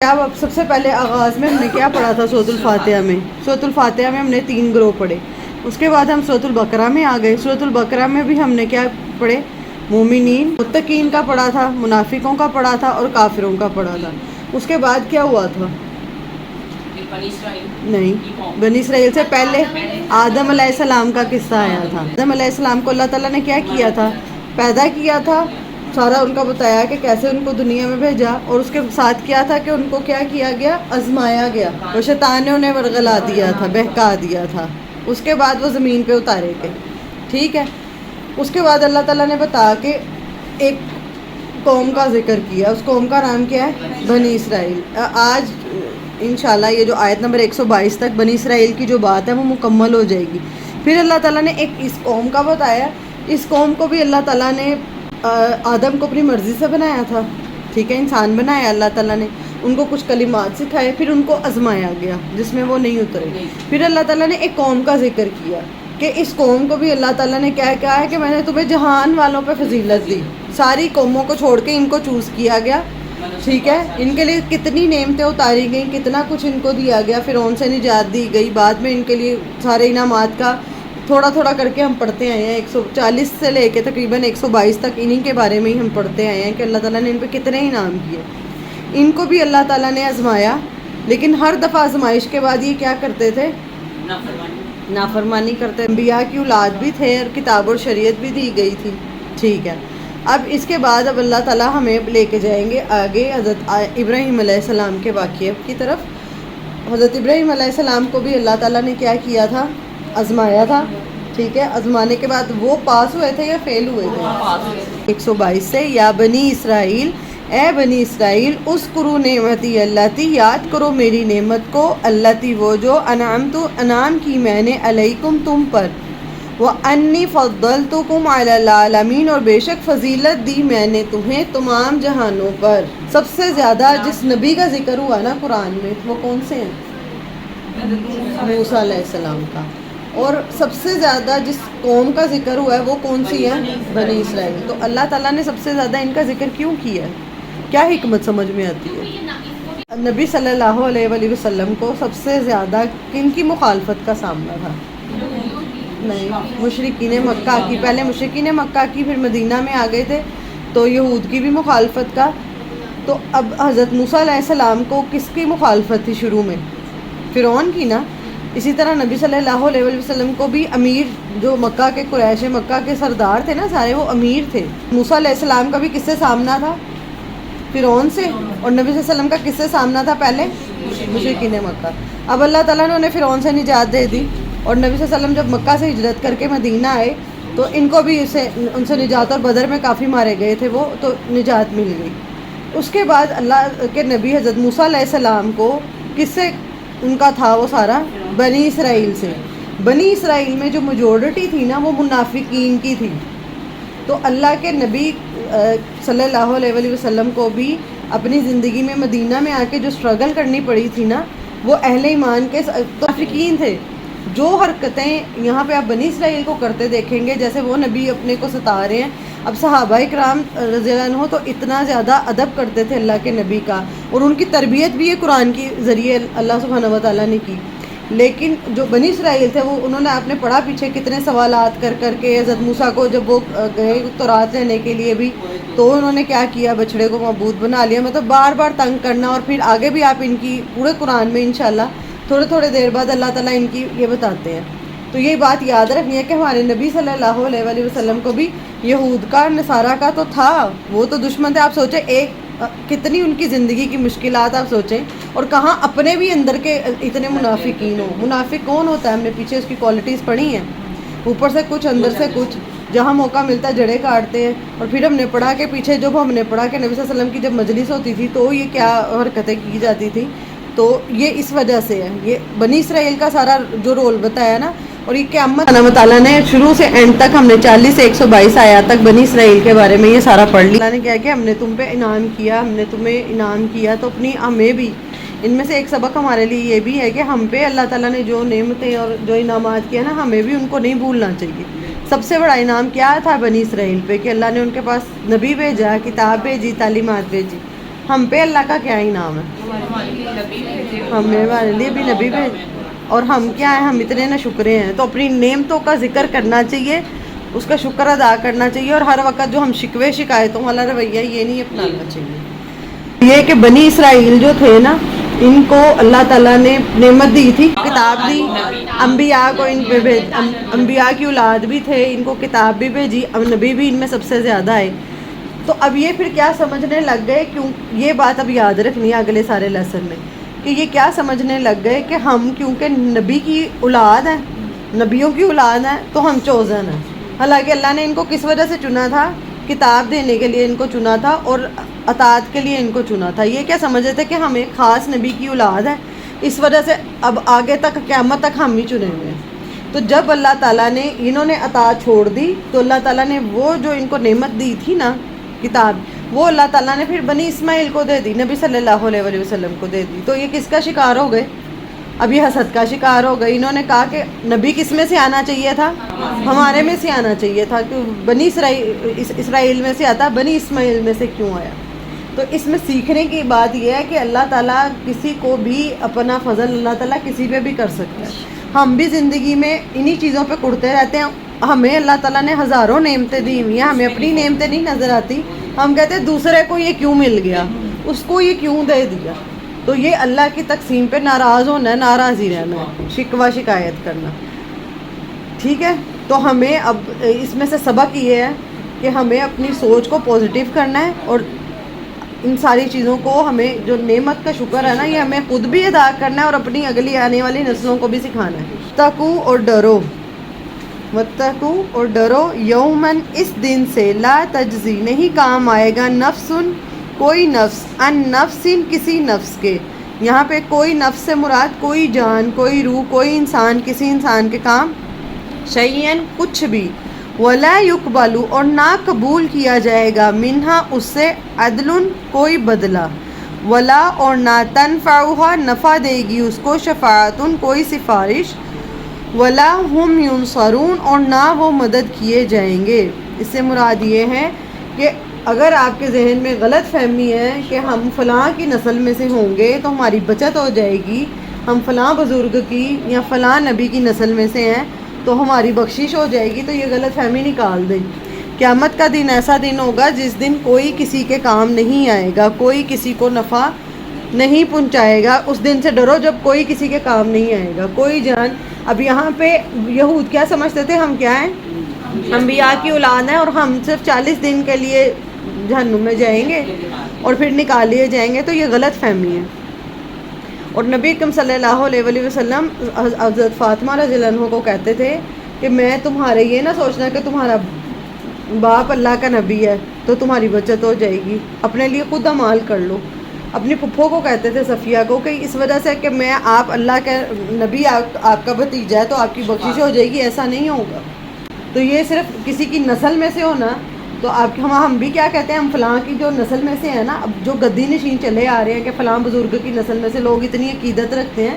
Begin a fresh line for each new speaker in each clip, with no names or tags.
اب سب سے پہلے آغاز میں ہم نے کیا پڑھا تھا سورۃ الفاتحہ میں؟ سورۃ الفاتحہ میں ہم نے 3 گروہ پڑھے. اس کے بعد ہم سورۃ البقرہ میں آ گئے. سورۃ البقرہ میں بھی ہم نے کیا پڑھے؟ مومنین، متقین کا پڑھا تھا، منافقوں کا پڑھا تھا اور کافروں کا پڑھا تھا. اس کے بعد کیا ہوا تھا؟ نہیں، بنی اسرائیل سے پہلے آدم علیہ السلام کا قصہ آیا تھا. آدم علیہ السلام کو اللہ تعالیٰ نے کیا کیا تھا؟ پیدا کیا تھا. سارا ان کا بتایا کہ کیسے ان کو دنیا میں بھیجا، اور اس کے ساتھ کیا تھا کہ ان کو کیا کیا گیا؟ آزمایا گیا. اور شیطان نے انہیں ورغلا دیا تھا، بہکا دیا تھا. اس کے بعد وہ زمین پہ اتارے گئے. ٹھیک ہے. اس کے بعد اللہ تعالیٰ نے بتا کہ ایک قوم کا ذکر کیا. اس قوم کا نام کیا ہے؟ بنی اسرائیل. آج انشاءاللہ یہ جو آیت نمبر 122 تک بنی اسرائیل کی جو بات ہے وہ مکمل ہو جائے گی. پھر اللہ تعالیٰ نے ایک اس قوم کا بتایا. اس قوم کو بھی اللہ تعالیٰ نے آدم کو اپنی مرضی سے بنایا تھا. ٹھیک ہے، انسان بنایا اللہ تعالیٰ نے. ان کو کچھ کلمات سکھائے، پھر ان کو آزمایا گیا جس میں وہ نہیں اترے. پھر اللہ تعالیٰ نے ایک قوم کا ذکر کیا کہ اس قوم کو بھی اللہ تعالیٰ نے کیا کہا ہے کہ میں نے تمہیں جہان والوں پہ فضیلت دی. ساری قوموں کو چھوڑ کے ان کو چوز کیا گیا. ٹھیک ہے. ان کے لیے کتنی نعمتیں اتاری گئیں، کتنا کچھ ان کو دیا گیا. فرعون سے نجات دی گئی. بعد میں ان کے لیے سارے انعامات کا تھوڑا تھوڑا کر کے ہم پڑھتے آئے ہیں. 140 سے لے کے تقریباً 122 تک انہی کے بارے میں ہی ہم پڑھتے آئے ہیں کہ اللہ تعالیٰ نے ان پہ کتنے انعام کیے. ان کو بھی اللہ تعالیٰ نے آزمایا، لیکن ہر دفعہ آزمائش کے بعد یہ کیا کرتے تھے؟ نافرمانی کرتے. انبیاء کی اولاد بھی تھے اور کتاب اور شریعت بھی دی گئی تھی. ٹھیک ہے. اب اس کے بعد اب اللہ تعالیٰ ہمیں لے کے جائیں گے آگے حضرت ابراہیم علیہ السلام کے واقعے کی طرف. حضرت ابراہیم علیہ السلام کو بھی اللہ تعالیٰ نے کیا کیا تھا؟ آزمایا تھا. ٹھیک ہے. آزمانے کے بعد وہ پاس ہوئے تھے یا فیل ہوئے تھے؟ 122 سے یا بنی اسرائیل، اے بنی اسرائیل، اذکروا نعمتی اللاتی، یاد کرو میری نعمت کو، اللاتی وہ جو، انعمت انعام کی میں نے، علیکم تم پر، وَأَنِّي فَضَّلْتُكُمْ عَلَى الْعَالَمِينَ، اور بے شک فضیلت دی میں نے تمہیں تمام جہانوں پر. سب سے زیادہ جس نبی کا ذکر ہوا نا قرآن میں وہ کون سے ہیں؟ موسیٰ علیہ السلام کا. اور سب سے زیادہ جس قوم کا ذکر ہوا ہے وہ کون سی ہے؟ بنی اسرائیل. تو اللہ تعالیٰ نے سب سے زیادہ ان کا ذکر کیوں کیا ہے؟ کیا حکمت سمجھ میں آتی ہے؟ نبی صلی اللہ علیہ وآلہ وسلم کو سب سے زیادہ کن کی مخالفت کا سامنا تھا؟ نہیں، مشرکین مکہ کی. پہلے مشرکین مکہ کی، پھر مدینہ میں آ گئے تھے تو یہود کی بھی مخالفت کا. تو اب حضرت موسیٰ علیہ السلام کو کس کی مخالفت تھی شروع میں؟ فرعون کی نا. اسی طرح نبی صلی اللہ علیہ وسلم کو بھی امیر جو مکہ کے قریش مکہ کے سردار تھے نا سارے، وہ امیر تھے. موسیٰ علیہ السلام کا بھی کس سے سامنا تھا؟ فرعون سے. اور نبی صلی اللہ علیہ وسلم کا کس سے سامنا تھا پہلے؟ مشرکین مکہ. اب اللہ تعالیٰ نے انہیں فرعون سے نجات دے دی، اور نبی صلی اللہ علیہ وسلم جب مکہ سے ہجرت کر کے مدینہ آئے تو ان کو بھی ان سے نجات، اور بدر میں کافی مارے گئے تھے وہ، تو نجات مل گئی. اس کے بعد اللہ کے نبی حضرت موسیٰ علیہ السلام کو کس سے ان کا تھا وہ سارا؟ بنی اسرائیل سے. بنی اسرائیل میں جو میجورٹی تھی نا وہ منافقین کی تھی. تو اللہ کے نبی صلی اللہ علیہ وآلہ وسلم کو بھی اپنی زندگی میں مدینہ میں آ کے جو سٹرگل کرنی پڑی تھی نا، وہ اہل ایمان کے منافقین تھے. جو حرکتیں یہاں پہ آپ بنی اسرائیل کو کرتے دیکھیں گے، جیسے وہ نبی اپنے کو ستا رہے ہیں. اب صحابہ اکرام رضی اللہ عنہ تو اتنا زیادہ ادب کرتے تھے اللہ کے نبی کا، اور ان کی تربیت بھی یہ قرآن کے ذریعے اللہ سبحانہ و تعالیٰ نے کی. لیکن جو بنی اسرائیل تھے وہ انہوں نے آپ نے پڑھا پیچھے کتنے سوالات کر کر کے حضرت موسیٰ کو جب وہ گئے تورات لینے کے لیے بھی، تو انہوں نے کیا کیا؟ بچڑے کو معبود بنا لیا. مطلب بار بار تنگ کرنا. اور پھر آگے بھی آپ ان کی پورے قرآن میں انشاءاللہ تھوڑے تھوڑے دیر بعد اللہ تعالیٰ ان کی یہ بتاتے ہیں. تو یہ بات یاد رکھنی ہے کہ ہمارے نبی صلی اللہ علیہ وآلہ وسلم کو بھی یہود کا نصارہ کا تو تھا، وہ تو دشمن تھے. آپ سوچیں ایک کتنی ان کی زندگی کی مشکلات آپ سوچیں، اور کہاں اپنے بھی اندر کے اتنے منافقین ہوں. منافق کون ہوتا ہے؟ ہم نے پیچھے اس کی کوالٹیز پڑھی ہیں، اوپر سے کچھ اندر سے کچھ. جہاں موقع ملتا ہے جڑے کاٹتے ہیں. اور پھر ہم نے پڑھا کہ پیچھے جب ہم نے پڑھا کہ نبی صلی اللہ علیہ وسلم کی جب مجلس ہوتی تھی تو یہ کیا حرکتیں کی جاتی تھی. تو یہ اس وجہ سے ہے. یہ بنی اسرائیل کا سارا جو رول بتایا نا، اور یہ قیامت اللہ تعالیٰ نے شروع سے اینڈ تک ہم نے 40 سے 122 آیات تک بنی اسرائیل کے بارے میں یہ سارا پڑھ لیا. اللہ نے کیا کہ ہم نے تم پہ انعام کیا، ہم نے تمہیں انعام کیا، تو اپنی ہمیں بھی ان میں سے ایک سبق ہمارے لیے یہ بھی ہے کہ ہم پہ اللہ تعالیٰ نے جو نعمتیں اور جو انعامات کیا نا، ہمیں بھی ان کو نہیں بھولنا چاہیے. سب سے بڑا انعام کیا تھا بنی اسرائیل پہ؟ کہ اللہ نے ان کے پاس نبی بھیجا، کتاب بھیجی، تعلیمات بھیجی. ہم پہ اللہ کا کیا انعام ہے؟ ہمارے لیے بھی نبی بھیج، اور ہم کیا ہیں، ہم اتنے نہ شکرے ہیں. تو اپنی نعمتوں کا ذکر کرنا چاہیے، اس کا شکر ادا کرنا چاہیے، اور ہر وقت جو ہم شکوے شکایتوں والا رویہ یہ نہیں اپنانا چاہیے. یہ کہ بنی اسرائیل جو تھے نا، ان کو اللہ تعالیٰ نے نعمت دی تھی، کتاب دی، انبیاء کو ان پہ انبیاء کی اولاد بھی تھے، ان کو کتاب بھی بھیجی، نبی بھی ان میں سب سے زیادہ آئے. تو اب یہ پھر کیا سمجھنے لگ گئے، کیوں یہ بات اب یاد رکھنی ہے اگلے سارے لیسن میں، کہ یہ کیا سمجھنے لگ گئے کہ ہم کیونکہ نبی کی اولاد ہیں، نبیوں کی اولاد ہیں، تو ہم چوزن ہیں. حالانکہ اللہ نے ان کو کس وجہ سے چنا تھا؟ کتاب دینے کے لیے ان کو چنا تھا، اور اطاعت کے لیے ان کو چنا تھا. یہ کیا سمجھتے تھے کہ ہم ایک خاص نبی کی اولاد ہیں، اس وجہ سے اب آگے تک قیامت تک ہم ہی چنے ہوئے ہیں. تو جب اللہ تعالیٰ نے انہوں نے اطاعت چھوڑ دی، تو اللہ تعالیٰ نے وہ جو ان کو نعمت دی تھی نا کتاب، وہ اللہ تعالیٰ نے پھر بنی اسماعیل کو دے دی، نبی صلی اللہ علیہ وآلہ وسلم کو دے دی. تو یہ کس کا شکار ہو گئے؟ اب یہ حسد کا شکار ہو گئے. انہوں نے کہا کہ نبی کس میں سے آنا چاہیے تھا؟ ہمارے میں سے آنا چاہیے تھا، کہ بنی اسرائیل میں سے آتا، بنی اسماعیل میں سے کیوں آیا؟ تو اس میں سیکھنے کی بات یہ ہے کہ اللہ تعالیٰ کسی کو بھی اپنا فضل اللہ تعالیٰ کسی پہ بھی کر سکتا ہے. ہم بھی زندگی میں انہی چیزوں پہ کڑتے رہتے ہیں. ہمیں اللہ تعالیٰ نے ہزاروں نعمتیں دی ہوئی ہیں، ہمیں اپنی نعمتیں نہیں نظر آتی. ہم کہتے ہیں دوسرے کو یہ کیوں مل گیا، اس کو یہ کیوں دے دیا. تو یہ اللہ کی تقسیم پہ ناراض ہونا ہے، ناراض ہی رہنا ہے، شکوہ شکایت کرنا. ٹھیک ہے، تو ہمیں اب اس میں سے سبق یہ ہے کہ ہمیں اپنی سوچ کو پازیٹیو کرنا ہے، اور ان ساری چیزوں کو ہمیں جو نعمت کا شکر ہے نا، یہ ہمیں خود بھی ادا کرنا ہے اور اپنی اگلی آنے والی نسلوں کو بھی سکھانا ہے. تقو اور ڈرو، واتقو اور ڈرو، یومن اس دن سے، لا تجزی نہیں کام آئے گا، نفسن کوئی نفس، ان نفسن کسی نفس کے. یہاں پہ کوئی نفس سے مراد کوئی جان، کوئی روح، کوئی انسان کسی انسان کے کام، شیئن کچھ بھی، ولا یقبل اور نہ قبول کیا جائے گا، منہا اس سے، عدل کوئی بدلہ، ولا اور نہ تنفعها نفع دے گی اس کو، شفاعتن کوئی سفارش، ولا ہم ینصرون اور نہ وہ مدد کیے جائیں گے. اس سے مراد یہ ہے کہ اگر آپ کے ذہن میں غلط فہمی ہے کہ ہم فلاں کی نسل میں سے ہوں گے تو ہماری بچت ہو جائے گی، ہم فلاں بزرگ کی یا فلاں نبی کی نسل میں سے ہیں تو ہماری بخشش ہو جائے گی، تو یہ غلط فہمی نکال دیں. قیامت کا دن ایسا دن ہوگا جس دن کوئی کسی کے کام نہیں آئے گا، کوئی کسی کو نفع نہیں پہنچائے گا. اس دن سے ڈرو جب کوئی کسی کے کام نہیں آئے گا، کوئی جان. اب یہاں پہ یہود کیا سمجھتے تھے، ہم کیا ہیں، انبیاء کی اولاد ہیں، اور ہم صرف 40 دن کے لیے جہنم میں جائیں گے اور پھر نکال لیے جائیں گے. تو یہ غلط فہمی ہے. اور نبی اکرم صلی اللہ علیہ وآلہ وسلم حضرت فاطمہ رضی اللہ عنہ کو کہتے تھے کہ میں تمہارے یہ نہ سوچنا کہ تمہارا باپ اللہ کا نبی ہے تو تمہاری بچت ہو جائے گی، اپنے لیے خود اعمال کر لو. اپنی پھپھو کو کہتے تھے صفیہ کو کہ اس وجہ سے کہ میں آپ اللہ کے نبی، آپ کا بھتیجا ہے تو آپ کی بخشش ہو جائے گی، ایسا نہیں ہوگا. تو یہ صرف کسی کی نسل میں سے ہونا. تو آپ ہم بھی کیا کہتے ہیں، ہم فلاں کی جو نسل میں سے ہیں نا، اب جو گدی نشین چلے آ رہے ہیں کہ فلاں بزرگ کی نسل میں سے لوگ اتنی عقیدت رکھتے ہیں.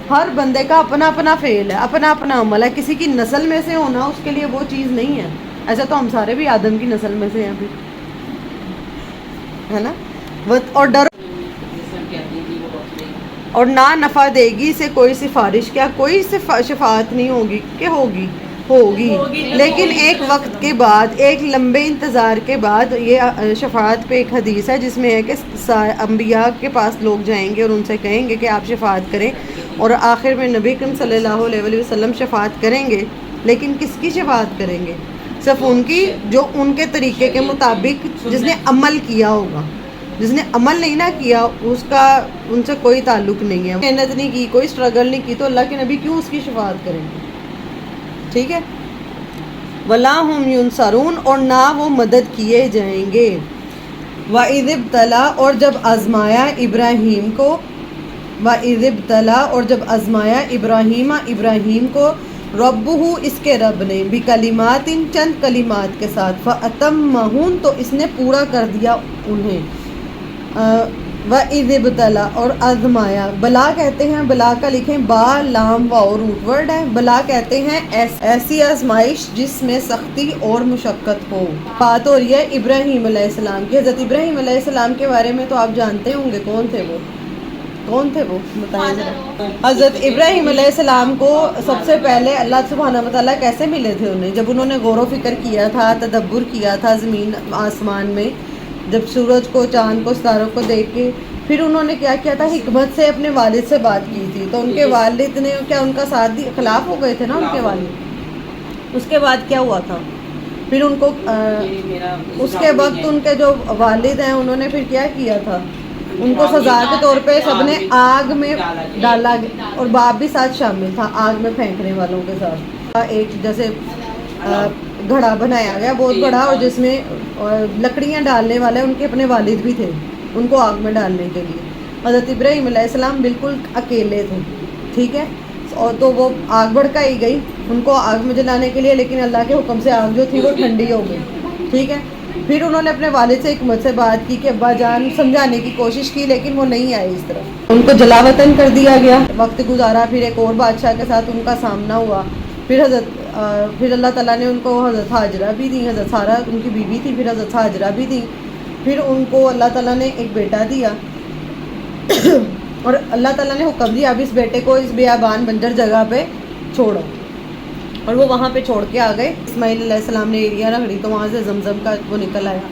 ہر بندے کا اپنا اپنا فعل ہے، اپنا اپنا عمل ہے. کسی کی نسل میں سے ہونا اس کے لیے وہ چیز نہیں ہے. ایسا تو ہم سارے بھی آدم کی نسل میں سے ہیں ابھی، ہے نا. اور ڈر اور نہ نفع دے گی سے کوئی سفارش، کیا کوئی شفاعت نہیں ہوگی کہ ہوگی لیکن ایک وقت کے بعد، ایک لمبے انتظار کے بعد. یہ شفاعت پہ ایک حدیث ہے جس میں ہے کہ انبیاء کے پاس لوگ جائیں گے اور ان سے کہیں گے کہ آپ شفاعت کریں، اور آخر میں نبی اکرم صلی اللہ علیہ وآلہ وسلم شفاعت کریں گے. لیکن کس کی شفاعت کریں گے؟ صرف ان کی جو ان کے طریقے کے مطابق جس نے عمل کیا ہوگا. جس نے عمل نہیں نہ کیا اس کا ان سے کوئی تعلق نہیں ہے، محنت نہیں کی، کوئی اسٹرگل نہیں کی، تو اللہ کے نبی کیوں اس کی شفاعت کریں گے؟ ٹھیک ہے. ولا ہم ینصرون اور نہ وہ مدد کیے جائیں گے. وَإِذِ ابْتَلَىٰ اور جب آزمایا ابراہیم کو، وَإِذِ ابْتَلَىٰ اور جب آزمایا ابراہیم کو، ربہ اس کے رب نے، بکلمات چند کلمات کے ساتھ، فَأَتَمَّہُنَّ تو اس نے پورا کر دیا انہیں. وَإِذِ ابْتَلَى اور آزمایا. بلا کہتے ہیں، بلا کا لکھیں با لام واو روٹ ورڈ ہے. بلا کہتے ہیں ایسی آزمائش جس میں سختی اور مشقت ہو. بات ہو رہی ہے ابراہیم علیہ السلام کی. حضرت ابراہیم علیہ السلام کے بارے میں تو آپ جانتے ہوں گے. کون تھے وہ بتائیں ذرا. حضرت ابراہیم علیہ السلام کو سب سے پہلے اللہ سبحانہ وتعالیٰ کیسے ملے تھے انہیں؟ جب انہوں نے غور و فکر کیا تھا، تدبر کیا تھا زمین آسمان میں، جب سورج کو، چاند کو، ستاروں کو دیکھ کے، پھر انہوں نے کیا کیا تھا؟ حکمت سے اپنے والد سے بات کی تھی. تو ان کے والد نے کیا ان کا ساتھ دی؟ خلاف ہو گئے تھے نا ان کے والد. اس کے بعد کیا ہوا تھا؟ پھر ان کو اس کے وقت ان کے جو والد ہیں انہوں نے پھر کیا تھا؟ ان کو سزا کے طور پہ سب نے آگ میں ڈالا، اور باپ بھی ساتھ شامل تھا آگ میں پھینکنے والوں کے ساتھ. ایک جیسے گھڑا بنایا گیا بہت بڑا، اور جس میں لکڑیاں ڈالنے والے ان کے اپنے والد بھی تھے ان کو آگ میں ڈالنے کے لیے. حضرت ابراہیم علیہ السلام بالکل اکیلے تھے، ٹھیک ہے. اور تو وہ آگ بھڑکائی گئی ان کو آگ میں جلانے کے لیے، لیکن اللہ کے حکم سے آگ جو تھی وہ ٹھنڈی ہو گئی، ٹھیک ہے. پھر انہوں نے اپنے والد سے حکمت سے بات کی کہ ابا جان، سمجھانے کی کوشش کی، لیکن وہ نہیں آئے. اس طرح ان کو جلا وطن کر دیا گیا. وقت گزارا، پھر ایک اور بادشاہ کے ساتھ ان کا سامنا ہوا. پھر اللہ تعالیٰ نے ان کو حضرت ہاجرہ بھی دی. حضرت سارہ ان کی بیوی تھی، پھر حضرت ہاجرہ بھی دی. پھر ان کو اللہ تعالیٰ نے ایک بیٹا دیا، اور اللہ تعالیٰ نے حکم دیا اب اس بیٹے کو اس بیابان بنجر جگہ پہ چھوڑو. اور وہ وہاں پہ چھوڑ کے آ گئے. اسماعیل علیہ السلام نے ایریا رکھ تو وہاں سے زمزم کا وہ نکل آیا.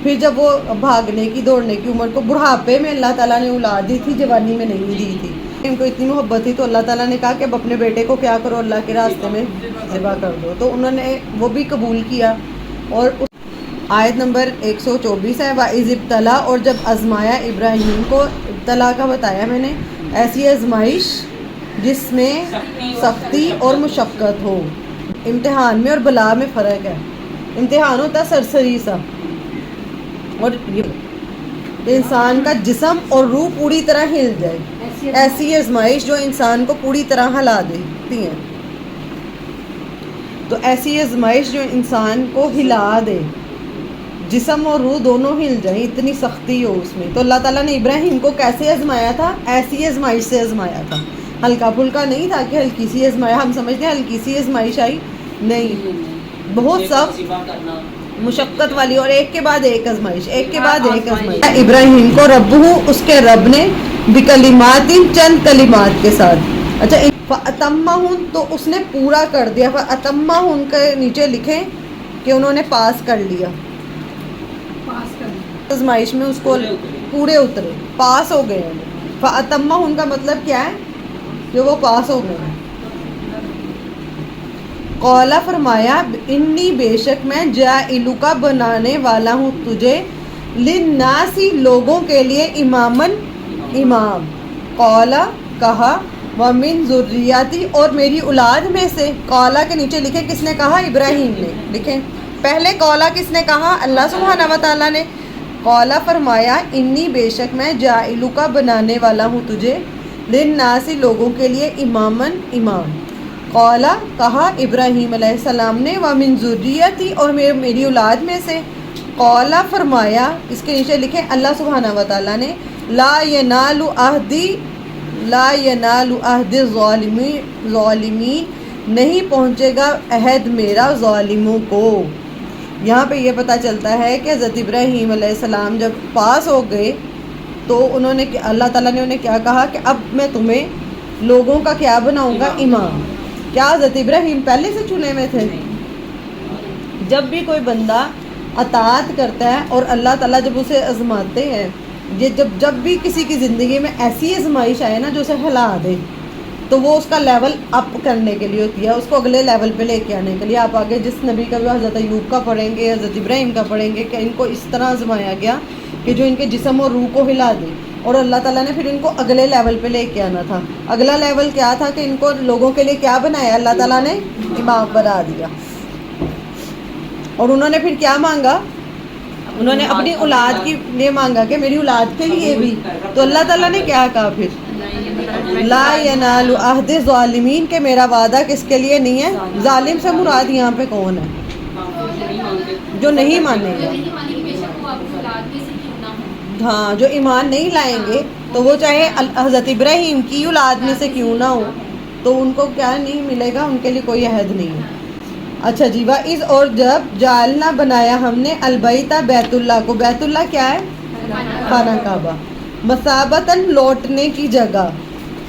پھر جب وہ بھاگنے کی، دوڑنے کی عمر کو، بڑھاپے میں اللہ تعالیٰ نے اولاد دی تھی، جوانی میں نہیں دی تھی. ان کو اتنی محبت تھی تو اللہ تعالیٰ نے کہا کہ اب اپنے بیٹے کو کیا کرو، اللہ کے راستے میں ذبح کر دو. تو انہوں نے وہ بھی قبول کیا. اور آیت نمبر 124 ہے وَإِذِ ابْتَلَى، اور جب آزمایا ابراہیم کو. ابتلا کا بتایا میں نے، ایسی آزمائش جس میں سختی اور مشقت ہو. امتحان میں اور بلا میں فرق ہے. امتحان ہوتا ہے سرسری سا، اور انسان کا جسم اور روح پوری طرح ہل جائے. ایسی آزمائش جو انسان کو پوری طرح ہلا دیتی ہیں. تو ایسی آزمائش جو انسان کو ہلا دے، جسم اور روح دونوں ہل جائیں، اتنی سختی ہو اس میں. تو اللہ تعالیٰ نے ابراہیم کو کیسے آزمایا تھا؟ ایسی آزمائش سے آزمایا تھا. ہلکا پھلکا نہیں تھا کہ ہلکی سی آزمائش. ہم سمجھتے ہیں ہلکی سی آزمائش آئی، نہیں، بہت سخت مشقت والی، اور ایک کے بعد ایک آزمائش، ایک کے بعد ایک آزمائش. ابراہیم کو ربہ، اس کے رب نے، بکلمات، چند کلمات کے ساتھ. اچھا، فَأَتَمَّهُنْ، تو اس نے پورا کر دیا. فَأَتَمَّهُنْ کے نیچے لکھیں کہ انہوں نے پاس کر لیا. آزمائش میں اس کو پورے اترے، پاس ہو گئے. فَأَتَمَّهُنْ کا مطلب کیا ہے؟ کہ وہ پاس ہو گئے. قولا، فرمایا، انی، بے شک میں، جاعلک، بنانے والا ہوں تجھے، للناس، لوگوں کے لیے، امامن، امام. قولا، کہا، ومن ذریتی، اور میری اولاد میں سے. قولا کے نیچے لکھے کس نے کہا؟ ابراہیم نے. لکھیں پہلے قولا کس نے کہا؟ اللہ سبحانہ و تعالیٰ نے. قولا، فرمایا، انی، بے شک میں، جاعلک، بنانے والا ہوں تجھے، للناس، لوگوں کے لیے، امامن، امام. قولا، کہا ابراہیم علیہ السلام نے، ومن ذریتی، اور میری اولاد میں سے. قولا، فرمایا، اس کے نیچے لکھیں اللہ سبحانہ و تعالیٰ نے، لا ینال عہدی، لا ینال عہد ظالمین، نہیں پہنچے گا عہد میرا ظالموں کو. یہاں پہ یہ پتہ چلتا ہے کہ حضرت ابراہیم علیہ السلام جب پاس ہو گئے تو انہوں نے، اللہ تعالیٰ نے انہیں کیا کہا کہ اب میں تمہیں لوگوں کا کیا بناؤں گا؟ امام. کیا حضرت ابراہیم پہلے سے چنے میں تھے؟ جب بھی کوئی بندہ اطاعت کرتا ہے اور اللہ تعالیٰ جب اسے آزماتے ہیں، یہ جب بھی کسی کی زندگی میں ایسی آزمائش آئے نا جو اسے ہلا دے، تو وہ اس کا لیول اپ کرنے کے لیے ہوتی ہے، اس کو اگلے لیول پہ لے کے آنے کے لیے. آپ آگے جس نبی کا بھی حضرت ایوب کا پڑھیں گے، حضرت ابراہیم کا پڑھیں گے کہ ان کو اس طرح آزمایا گیا کہ جو ان کے جسم اور روح کو ہلا دے، اور اللہ تعالیٰ نے پھر ان کو اگلے لیول پہ لے کے آنا تھا. اگلا لیول کیا تھا کہ ان کو لوگوں کے لیے کیا بنایا؟ اللہ تعالیٰ نے امام بنا دیا. اور انہوں نے پھر کیا مانگا؟ انہوں نے اپنی اولاد کے لیے مانگا کہ میری اولاد کے لیے بھی. تو اللہ تعالیٰ نے کیا کہا پھر؟ لا ینال عہد ظالمین، کہ میرا وعدہ کس کے لیے نہیں ہے؟ ظالم سے مراد یہاں پہ کون ہے؟ جو نہیں مانے گا. ہاں جو ایمان نہیں لائیں گے تو وہ چاہے حضرت ابراہیم کی اولاد میں سے کیوں نہ ہو تو ان کو کیا نہیں ملے گا، ان کے لیے کوئی عہد نہیں ہے۔ اچھا جی، وَإِذْ اور جب جعلنا بنایا ہم نے البیتہ بیت اللہ کو، بیت اللہ کیا ہے؟ خانہ کعبہ، مثابتاً لوٹنے کی جگہ۔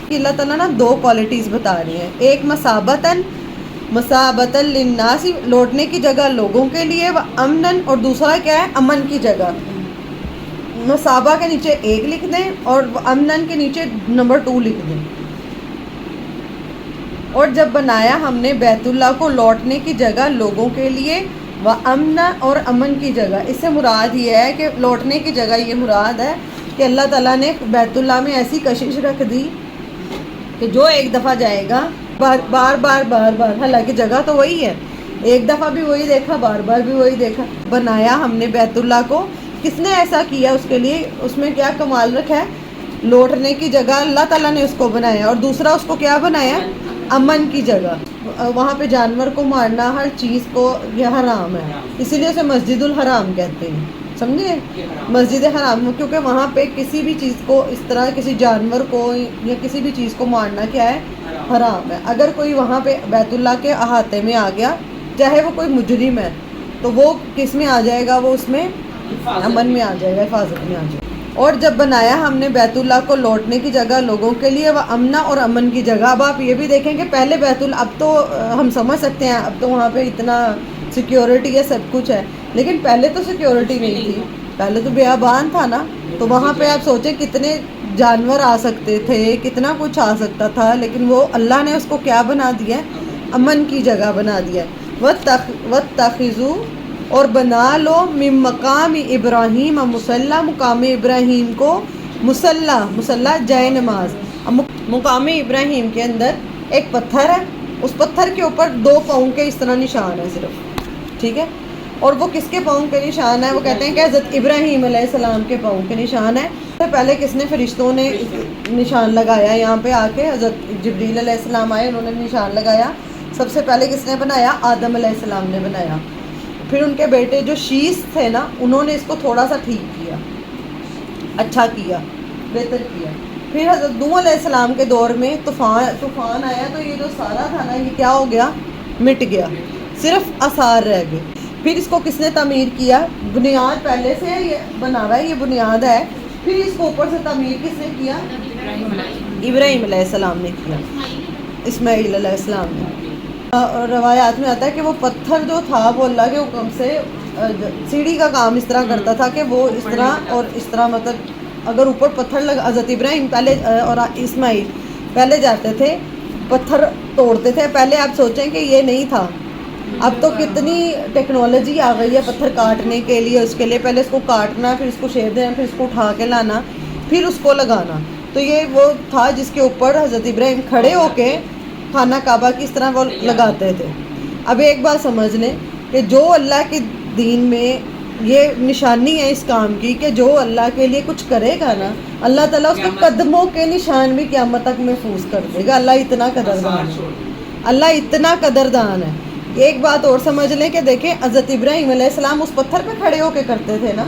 اللہ تعالیٰ نا دو کوالٹیز بتا رہی ہیں، ایک مثابتاً للناس لوٹنے کی جگہ لوگوں کے لیے، امنن اور دوسرا کیا ہے؟ امن کی جگہ۔ مثابہ کے نیچے 1 لکھ دیں اور امنن کے نیچے نمبر 2 لکھ دیں۔ اور جب بنایا ہم نے بیت اللہ کو لوٹنے کی جگہ لوگوں کے لیے، وَأَمْنَ اور امن کی جگہ، اس سے مراد یہ ہے کہ لوٹنے کی جگہ یہ مراد ہے کہ اللہ تعالیٰ نے بیت اللہ میں ایسی کشش رکھ دی کہ جو ایک دفعہ جائے گا بار بار، حالانکہ جگہ تو وہی ہے، ایک دفعہ بھی وہی دیکھا، بار بار بھی وہی دیکھا۔ بنایا ہم نے بیت اللہ کو، کس نے ایسا کیا؟ اس کے لیے اس میں کیا کمال رکھا ہے؟ لوٹنے کی جگہ اللہ تعالیٰ نے اس کو بنایا، اور دوسرا اس کو کیا بنایا؟ امن کی جگہ۔ وہاں پہ جانور کو مارنا ہر چیز کو یہ حرام ہے، اسی لیے اسے مسجد الحرام کہتے ہیں، سمجھے؟ مسجد حرام، کیونکہ وہاں پہ کسی بھی چیز کو اس طرح کسی جانور کو یا کسی بھی چیز کو مارنا کیا ہے؟ حرام ہے۔ اگر کوئی وہاں پہ بیت اللہ کے احاطے میں آ گیا، چاہے وہ کوئی مجرم ہے، تو وہ کس میں آ جائے گا؟ وہ اس میں امن میں آ جائے گا، حفاظت میں آ جائے گا۔ اور جب بنایا ہم نے بیت اللہ کو لوٹنے کی جگہ لوگوں کے لیے، وہ امنا اور امن کی جگہ۔ اب آپ یہ بھی دیکھیں کہ پہلے بیت اللہ، اب تو ہم سمجھ سکتے ہیں اب تو وہاں پہ اتنا سیکیورٹی ہے، سب کچھ ہے، لیکن پہلے تو سیکیورٹی نہیں تھی، پہلے تو بیابان تھا نا، تو وہاں پہ آپ سوچیں کتنے جانور آ سکتے تھے، کتنا کچھ آ سکتا تھا، لیکن وہ اللہ نے اس کو کیا بنا دیا ہے؟ امن کی جگہ بنا دیا ہے۔ وَاتَّخِذُوا اور بنا لو من مقام ابراہیم مصلی، مقام ابراہیم کو مصلی جائے نماز۔ مقام ابراہیم کے اندر ایک پتھر ہے، اس پتھر کے اوپر 2 پاؤں کے اس طرح نشان ہے صرف، ٹھیک ہے؟ اور وہ کس کے پاؤں کے نشان ہے؟ وہ کہتے ہیں کہ حضرت ابراہیم علیہ السلام کے پاؤں کے نشان ہے۔ پہلے کس نے؟ فرشتوں نے نشان لگایا، یہاں پہ آ کے حضرت جبریل علیہ السلام آئے، انہوں نے نشان لگایا۔ سب سے پہلے کس نے بنایا؟ آدم علیہ السلام نے بنایا۔ پھر ان کے بیٹے جو شیش تھے نا، انہوں نے اس کو تھوڑا سا ٹھیک کیا، اچھا کیا، بہتر کیا۔ پھر حضرت نوح علیہ السلام کے دور میں طوفان آیا، تو یہ جو سارا تھا نا، یہ کیا ہو گیا؟ مٹ گیا، صرف آثار رہ گئے۔ پھر اس کو کس نے تعمیر کیا؟ بنیاد پہلے سے یہ بنا ہوا ہے، یہ بنیاد ہے، پھر اس کو اوپر سے تعمیر کس نے کیا؟ ابراہیم علیہ السلام نے کیا، اسماعیل علیہ السلام نے۔ روایات میں آتا ہے کہ وہ پتھر جو تھا وہ اللہ کے حکم سے سیڑھی کا کام اس طرح کرتا تھا کہ وہ اس طرح اور اس طرح، مطلب اگر اوپر پتھر لگا، حضرت ابراہیم پہلے اور اسماعیل پہلے جاتے تھے پتھر توڑتے تھے۔ پہلے آپ سوچیں کہ یہ نہیں تھا، اب تو کتنی ٹیکنالوجی آ گئی ہے پتھر کاٹنے کے لیے، اس کے لیے پہلے اس کو کاٹنا، پھر اس کو شیپ دینا، پھر اس کو اٹھا کے لانا، پھر اس کو لگانا۔ تو یہ وہ تھا جس کے اوپر حضرت ابراہیم کھڑے ہو کے خانہ کعبہ کی اس طرح وہ لگاتے تھے۔ اب ایک بات سمجھ لیں کہ جو اللہ کے دین میں یہ نشانی ہے اس کام کی کہ جو اللہ کے لیے کچھ کرے گا نا، اللہ تعالیٰ اس کے قدموں کے نشان بھی قیامت تک محفوظ کر دے گا۔ اللہ اتنا قدردان ہے، اللہ اتنا قدردان ہے۔ ایک بات اور سمجھ لیں کہ دیکھیں حضرت ابراہیم علیہ السلام اس پتھر پہ کھڑے ہو کے کرتے تھے نا،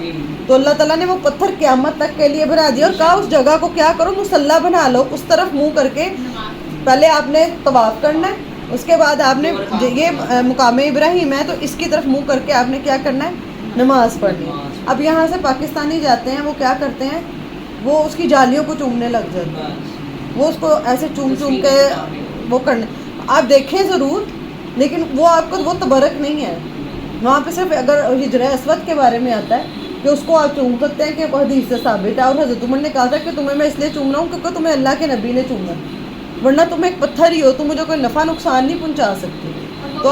تو اللہ تعالیٰ نے وہ پتھر قیامت تک کے لیے بنا دیا، اور کہا اس جگہ کو کیا کرو؟ مصلی بنا لو، اس طرف منہ کر کے پہلے آپ نے طواف کرنا ہے، اس کے بعد آپ نے یہ مقام ابراہیم ہے تو اس کی طرف منہ کر کے آپ نے کیا کرنا ہے؟ نماز پڑھنی ہے۔ اب یہاں سے پاکستانی جاتے ہیں، وہ کیا کرتے ہیں؟ وہ اس کی جالیوں کو چومنے لگ جاتے ہیں، وہ اس کو ایسے چوم کے وہ کرنے، آپ دیکھیں ضرور، لیکن وہ آپ کو وہ تبرک نہیں ہے وہاں پہ۔ صرف اگر حجر اسود کے بارے میں آتا ہے کہ اس کو آپ چوم سکتے ہیں، کہ وہ حدیث سے ثابت ہے، اور حضرت عمر نے کہا تھا کہ تمہیں میں اس لیے چوم رہا ہوں کیونکہ تمہیں اللہ کے نبی نے چوما، ورنہ تم ایک پتھر ہی ہو، تم مجھے کوئی نفع نقصان نہیں پہنچا سکتے۔ تو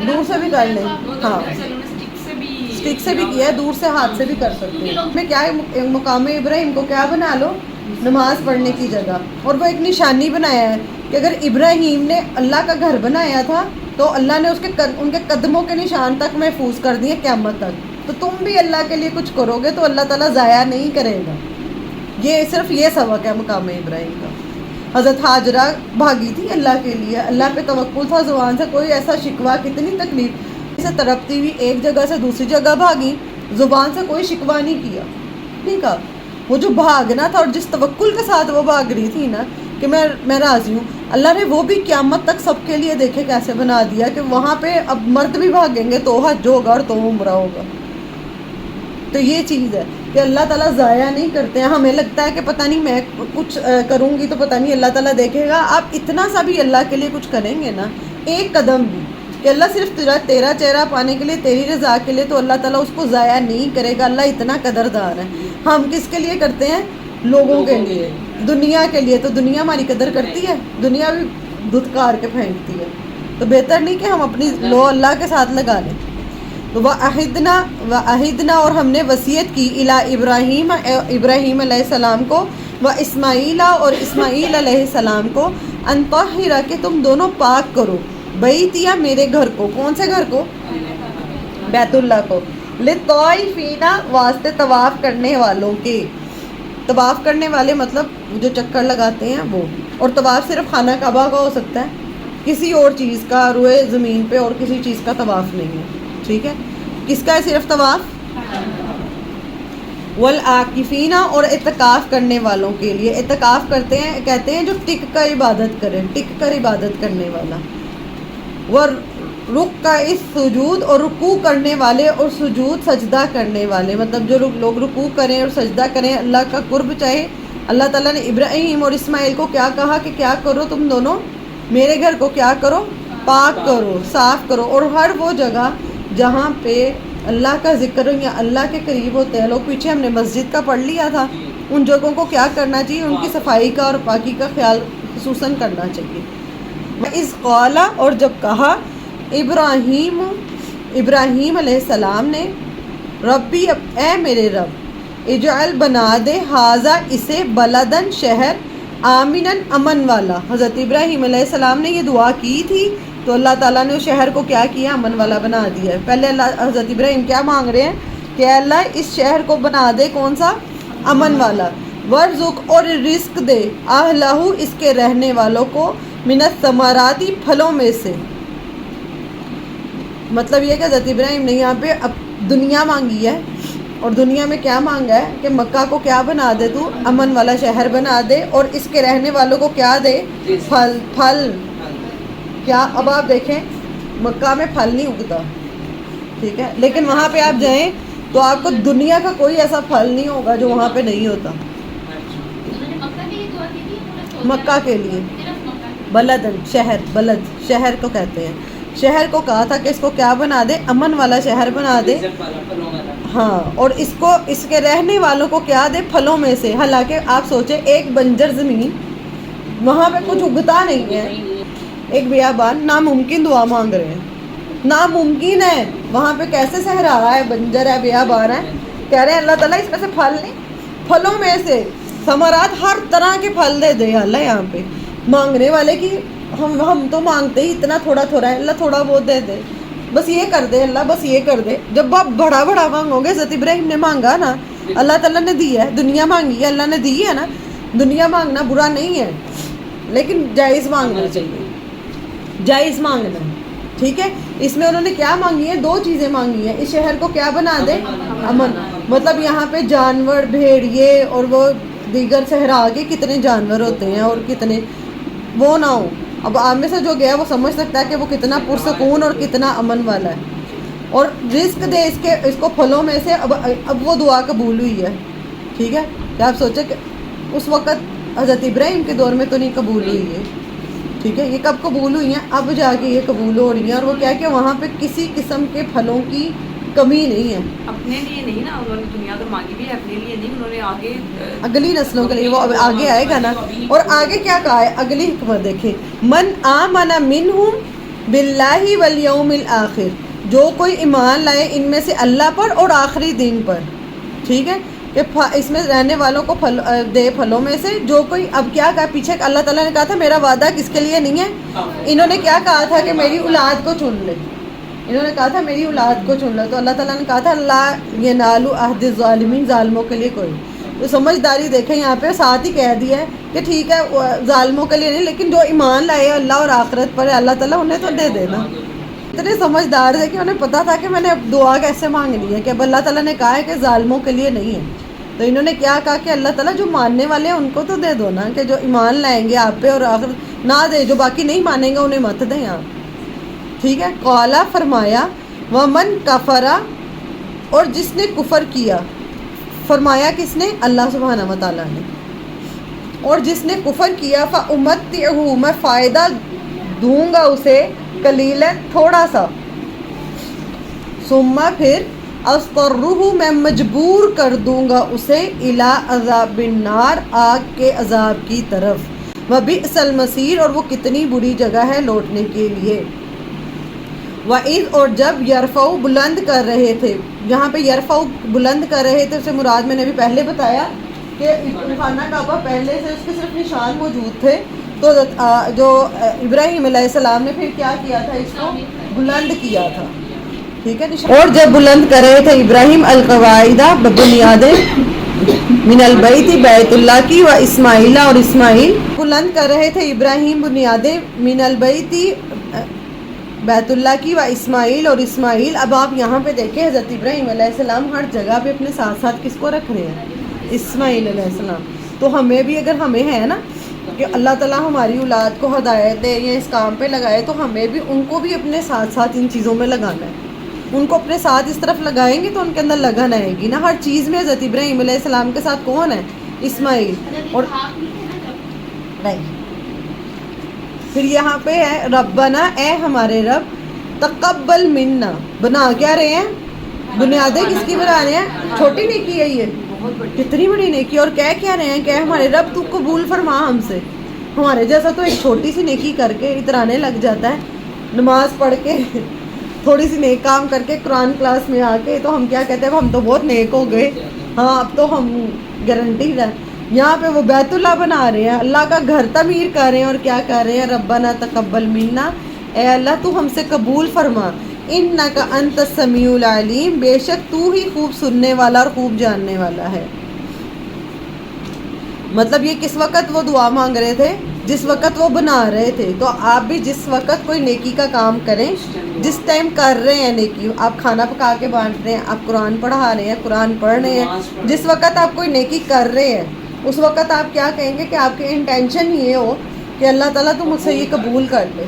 دور سے بھی کر لیں، ہاں اسٹک سے بھی کیا ہے، دور سے ہاتھ سے بھی کر سکتے ہیں۔ میں کیا ہے مقام ابراہیم کو کیا بنا لو؟ نماز پڑھنے کی جگہ۔ اور وہ ایک نشانی بنایا ہے کہ اگر ابراہیم نے اللہ کا گھر بنایا تھا تو اللہ نے ان کے قدموں کے نشان تک محفوظ کر دیے قیامت تک۔ تو تم بھی اللہ کے لیے کچھ کرو گے تو اللہ تعالیٰ ضائع نہیں کرے گا۔ یہ صرف یہ سبق ہے مقام ابراہیم کا۔ حضرت ہاجرہ بھاگی تھی اللہ کے لیے، اللہ پہ توکل تھا، زبان سے کوئی ایسا شکوہ، کتنی تکلیف سے تڑپتی ہوئی ایک جگہ سے دوسری جگہ بھاگی، زبان سے کوئی شکوہ نہیں کیا، نہیں کہا. وہ جو بھاگنا تھا اور جس توکل کے ساتھ وہ بھاگ رہی تھی نا کہ میں راضی ہوں، اللہ نے وہ بھی قیامت تک سب کے لیے دیکھے کیسے بنا دیا کہ وہاں پہ اب مرد بھی بھاگیں گے تو حج ہوگا اور تو عمرہ ہوگا. تو یہ چیز ہے کہ اللہ تعالیٰ ضائع نہیں کرتے ہیں. ہمیں لگتا ہے کہ پتہ نہیں میں کچھ کروں گی تو پتہ نہیں اللہ تعالیٰ دیکھے گا. آپ اتنا سا بھی اللہ کے لیے کچھ کریں گے نا، ایک قدم بھی، کہ اللہ صرف تیرا چہرہ پانے کے لیے، تیری رضا کے لیے، تو اللہ تعالیٰ اس کو ضائع نہیں کرے گا. اللہ اتنا قدردار ہے. ہم کس کے لیے کرتے ہیں؟ لوگوں کے لیے، دنیا کے لیے. تو دنیا ہماری قدر کرتی ہے؟ دنیا بھی دھتکار کے پھینکتی ہے. تو بہتر نہیں کہ ہم اپنی لو اللہ کے ساتھ لگا لیں. وَأَحِدْنَا اور ہم نے وصیت کی اِلَىٰ ابراہیم، ابراہیم علیہ السلام کو، وَإِسمَاعِیلَ اور اسماعیل علیہ السلام کو، أَن طَهِّرَ کہ تم دونوں پاک کرو، بیتیا میرے گھر کو. کون سے گھر کو؟ بیت اللہ کو. لِلطَّائِفِینَ واسطے طواف کرنے والوں کے. طواف کرنے والے مطلب جو چکر لگاتے ہیں وہ. اور طواف صرف خانہ کعبہ کا ہو سکتا ہے، کسی اور چیز کا روئے زمین پہ اور کسی چیز کا طواف نہیں ہے. ٹھیک ہے؟ کس کا ہے صرف طواف؟ والعاکفین اور اعتکاف کرنے والوں کے لیے. اعتکاف کرتے ہیں، کہتے ہیں جو ٹک کر عبادت کرے، ٹک کر عبادت کرنے والا. ورکع السجود اور رکوع کرنے والے اور سجود سجدہ کرنے والے. مطلب جو لوگ رکوع کریں اور سجدہ کریں، اللہ کا قرب چاہے. اللہ تعالیٰ نے ابراہیم اور اسماعیل کو کیا کہا کہ کیا کرو تم دونوں؟ میرے گھر کو کیا کرو؟ پاک کرو، صاف کرو. اور ہر وہ جگہ جہاں پہ اللہ کا ذکر یا اللہ کے قریب ہوتے ہیں لوگ، پیچھے ہم نے مسجد کا پڑھ لیا تھا، ان جگہوں کو کیا کرنا چاہیے؟ ان کی صفائی کا اور پاکی کا خیال خصوصاً کرنا چاہیے. وَإِذْ قَالَ اور جب کہا ابراہیم علیہ السلام نے، ربی اے میرے رب، اجعل بنا دے ھذا اسے، بلدن شہر، آمناً امن والا. حضرت ابراہیم علیہ السلام نے یہ دعا کی تھی تو اللہ تعالیٰ نے اس شہر کو کیا کیا؟ امن والا بنا دیا ہے. پہلے حضرت ابراہیم کیا مانگ رہے ہیں کہ اللہ اس شہر کو بنا دے کون سا؟ امن والا. ورزق اور رزق دے، اہلہ اس کے رہنے والوں کو، من الثمرات پھلوں میں سے. مطلب یہ کہ حضرت ابراہیم نے یہاں پہ اب دنیا مانگی ہے، اور دنیا میں کیا مانگا ہے کہ مکہ کو کیا بنا دے تو؟ امن والا شہر بنا دے، اور اس کے رہنے والوں کو کیا دے؟ پھل. کیا اب آپ دیکھیں مکہ میں پھل نہیں اگتا، ٹھیک ہے، لیکن وہاں پہ آپ جائیں تو آپ کو دنیا کا کوئی ایسا پھل نہیں ہوگا جو وہاں پہ نہیں ہوتا. مکہ کے لیے بلدن شہر، بلد شہر کو کہتے ہیں. شہر کو کہا تھا کہ اس کو کیا بنا دے؟ امن والا شہر بنا دے. ہاں، اور اس کو اس کے رہنے والوں کو کیا دے؟ پھلوں میں سے. حالانکہ آپ سوچیں ایک بنجر زمین، وہاں پہ کچھ اگتا نہیں ہے، ایک بیابان، ناممکن دعا مانگ رہے ہیں، ناممکن ہے. وہاں پہ کیسے صحرا ہے، بنجر ہے، بیابان ہے، کہہ رہے ہیں اللہ تعالیٰ اس میں سے پھل نہیں، پھلوں میں سے ثمرات، ہر طرح کے پھل دے دے اللہ. یہاں پہ مانگنے والے کی ہم تو مانگتے ہی اتنا تھوڑا تھوڑا ہے، اللہ تھوڑا بہت دے دے، بس یہ کر دے اللہ، بس یہ کر دے. جب آپ بڑا بڑا مانگو گے، حضرت ابراہیم نے مانگا نا، اللہ تعالیٰ نے دی ہے. دنیا مانگی ہے، اللہ نے دی ہے نا. دنیا مانگنا برا نہیں ہے، لیکن جائز مانگنا چاہیے، جائز مانگنا. ٹھیک ہے؟ اس میں انہوں نے کیا مانگی ہے؟ دو چیزیں مانگی ہیں. اس شہر کو کیا بنا دے؟ امن. مطلب یہاں پہ جانور، بھیڑیے اور وہ دیگر صحرا کے کتنے جانور ہوتے ہیں اور کتنے وہ نہ ہو. اب آپ میں سے جو گیا وہ سمجھ سکتا ہے کہ وہ کتنا پرسکون اور کتنا امن والا ہے. اور رزق دے اس کو پھلوں میں سے. اب وہ دعا قبول ہوئی ہے. ٹھیک ہے؟ کیا آپ سوچیں کہ اس وقت حضرت ابراہیم کے دور میں تو نہیں قبول ہوئی ہے. ٹھیک ہے؟ یہ کب قبول ہوئی ہیں؟ اب جا کے یہ قبول ہو رہی ہیں. اور وہ کیا کہ وہاں پہ کسی قسم کے پھلوں کی کمی نہیں ہے.
اپنے لیے نہیں نا، انہوں نے دنیا تو مانگی بھی اپنے لیے نہیں، انہوں نے آگے
اگلی نسلوں کے لیے. وہ آگے آئے گا نا. اور آگے کیا کہا ہے؟ اگلی حکمت دیکھیں، من آمن منہم باللہ والیوم الآخر، جو کوئی ایمان لائے ان میں سے اللہ پر اور آخری دن پر. ٹھیک ہے؟ کہ اس میں رہنے والوں کو دے پھلوں میں سے. جو کوئی اب کیا کہا پیچھے، اللہ تعالیٰ نے کہا تھا میرا وعدہ کس کے لیے نہیں ہے. انہوں نے کیا کہا تھا کہ میری اولاد کو چن لے. انہوں نے کہا تھا میری اولاد کو چن لو. تو اللہ تعالیٰ نے کہا تھا اللہ ینال عہد الظالمین، ظالموں کے لیے کوئی. تو سمجھداری دیکھیں یہاں پہ ساتھ ہی کہہ دیا ہے کہ ٹھیک ہے ظالموں کے لیے نہیں، لیکن جو ایمان لائے اللہ اور آخرت پر اللہ تعالیٰ انہیں تو دے دینا. اتنے سمجھدار تھے کہ انہیں پتا تھا کہ میں نے اب دعا کیسے مانگنی ہے، کہ اب اللہ تعالیٰ نے کہا ہے کہ ظالموں کے لیے نہیں ہے. تو انہوں نے کیا کہا کہ اللہ تعالیٰ جو ماننے والے ہیں ان کو تو دے دو نا، کہ جو ایمان لائیں گے آپ پہ اور آخر نہ دے، جو باقی نہیں مانیں گے انہیں مت دیں آپ. ٹھیک ہے. قالا فرمایا، ومن کفرا اور جس نے کفر کیا. فرمایا کس نے؟ اللہ سبحانہ و تعالیٰ نے. اور جس نے کفر کیا فَأُمَتِّعُهُ میں فائدہ دوں گا اسے، قلیلا تھوڑا سا، ثم پھر اضطرہ میں مجبور کر دوں گا اسے الی عذاب النار آگ کے عذاب کی طرف. وبئس المصیر اور وہ کتنی بری جگہ ہے لوٹنے کے لیے. وَإِذْ اور جب یرفع بلند کر رہے تھے، یہاں پہ یرفع بلند کر رہے تھے، اسے مراد میں نے بھی پہلے بتایا کہ خانہ کعبہ پہلے سے اس کے صرف نشان موجود تھے، تو جو ابراہیم علیہ السلام نے پھر کیا کیا تھا؟ اس کو بلند کیا تھا. ٹھیک ہے. اور جب بلند کر رہے تھے ابراہیم القواعد بنیادیں من البیت بیت اللہ کی، و اسماعیل اور اسماعیل بلند کر رہے تھے ابراہیم بنیادیں من البیت بیت اللہ کی، و اسماعیل اور اسماعیل. اب آپ یہاں پہ دیکھیں حضرت ابراہیم علیہ السلام ہر جگہ پہ اپنے ساتھ ساتھ کس کو رکھ رہے ہیں؟ اسماعیل علیہ السلام. تو ہمیں بھی اگر ہمیں ہے نا کہ اللہ تعالیٰ ہماری اولاد کو ہدایت دے یا اس کام پہ لگائے، تو ہمیں بھی ان کو بھی اپنے ساتھ ساتھ ان چیزوں میں لگانا ہے. ان کو اپنے ساتھ اس طرف لگائیں گے تو ان کے اندر لگن آئے گی نا. ہر چیز میں حضرت ابراہیم علیہ السلام کے ساتھ کون ہے؟ اسماعیل. اور نہیں، پھر یہاں پہ ہے ربنا اے ہمارے رب، تقبل منا. بنا کیا رہے ہیں؟ بنیادیں کس کی بنا رہے ہیں؟ چھوٹی نیکی ہے یہ، کتنی بڑی نیکی. اور کہہ کیا رہے ہیں کہ ہمارے رب تو قبول فرما ہم سے. ہمارے جیسا تو ایک چھوٹی سی نیکی کر کے اترانے لگ جاتا ہے، نماز پڑھ کے تھوڑی سی نیک کام کر کے قرآن کلاس میں آ کے تو ہم کیا کہتے ہیں؟ ہم تو بہت نیک ہو گئے، ہاں اب تو ہم گارنٹیڈ ہے. یہاں پہ وہ بیت اللہ بنا رہے ہیں، اللہ کا گھر تعمیر کر رہے ہیں، اور کیا کر رہے ہیں؟ ربنا تقبل منا، اے اللہ تو ہم سے قبول فرما. انک انت السمیع العلیم، بے شک تو ہی خوب سننے والا اور خوب جاننے والا ہے. مطلب یہ کس وقت وہ دعا مانگ رہے تھے؟ جس وقت وہ بنا رہے تھے. تو آپ بھی جس وقت کوئی نیکی کا کام کریں، جس ٹائم کر رہے ہیں نیکی، آپ کھانا پکا کے بانٹ رہے ہیں، آپ قرآن پڑھا رہے ہیں، قرآن پڑھ رہے ہیں، جس وقت آپ کوئی نیکی کر رہے ہیں اس وقت آپ کیا کہیں گے کہ آپ کے انٹینشن یہ ہو کہ اللہ تعالیٰ تم مجھ سے یہ قبول کر لے،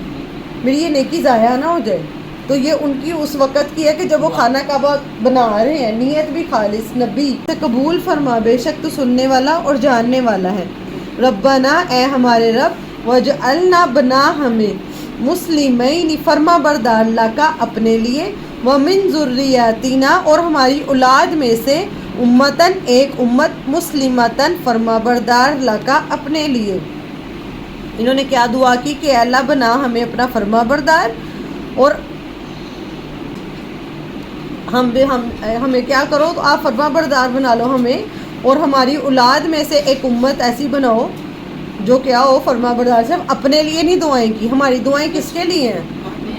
میری یہ نیکی ضائع نہ ہو جائے. تو یہ ان کی اس وقت کی ہے کہ جب وہ خانہ کعبہ بنا رہے ہیں، نیت بھی خالص، نبی سے قبول فرما، بے شک تو سننے والا اور جاننے والا ہے. ربنا اے ہمارے رب، وجعلنا بنا ہمیں، مسلمین فرما بردار اللہ کا اپنے لیے، ومن ذریاتنا اور ہماری اولاد میں سے، امتن ایک امت، مسلمتن فرما بردار اللہ کا اپنے لیے. انہوں نے کیا دعا کی کہ اللہ بنا ہمیں اپنا فرما بردار، اور ہمیں کیا کرو تو آپ فرما بردار بنا لو ہمیں، اور ہماری اولاد میں سے ایک امت ایسی بناؤ جو کیا ہو فرما بردار. صرف اپنے لیے نہیں دعائیں کی، ہماری دعائیں کس کے لیے ہیں؟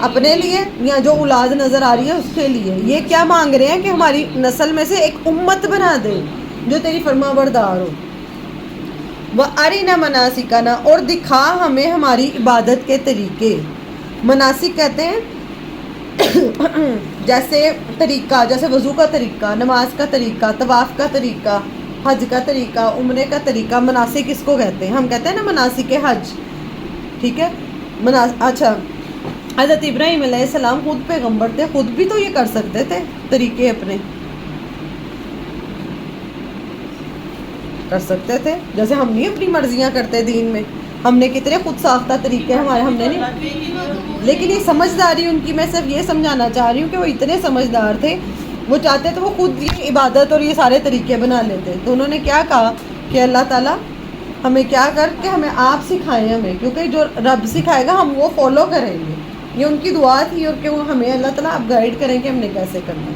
اپنے لیے، یا جو اولاد نظر آ رہی ہے اس کے لیے. یہ کیا مانگ رہے ہیں کہ ہماری نسل میں سے ایک امت بنا دے جو تیری فرما بردار ہو. وَأَرِنَا مَنَاسِكَنَا اور دکھا ہمیں ہماری عبادت کے طریقے. مناسک کہتے ہیں جیسے طریقہ، جیسے وضو کا طریقہ، نماز کا طریقہ، طواف کا طریقہ، حج کا طریقہ، عمرے کا طریقہ. مناسک کس کو کہتے ہیں؟ ہم کہتے ہیں نا مناسک حج. ٹھیک ہے. اچھا، حضرت ابراہیم علیہ السلام خود پیغمبر تھے، خود بھی تو یہ کر سکتے تھے، طریقے اپنے کر سکتے تھے. جیسے ہم نہیں اپنی مرضیاں کرتے دین میں، ہم نے کتنے خود ساختہ طریقے ہمارے، ہم نے نہیں. لیکن یہ سمجھداری ان کی، میں صرف یہ سمجھانا چاہ رہی ہوں کہ وہ اتنے سمجھدار تھے، وہ چاہتے تھے وہ خود یہ عبادت اور یہ سارے طریقے بنا لیتے. تو انہوں نے کیا کہا کہ اللہ تعالیٰ ہمیں کیا کر کے ہمیں آپ سکھائیں، ہمیں، کیونکہ جو رب سکھائے گا ہم وہ فالو کریں گے. یہ ان کی دعا تھی، اور کہ وہ ہمیں اللہ تعالیٰ آپ گائیڈ کریں کہ ہم نے کیسے کرنا ہے.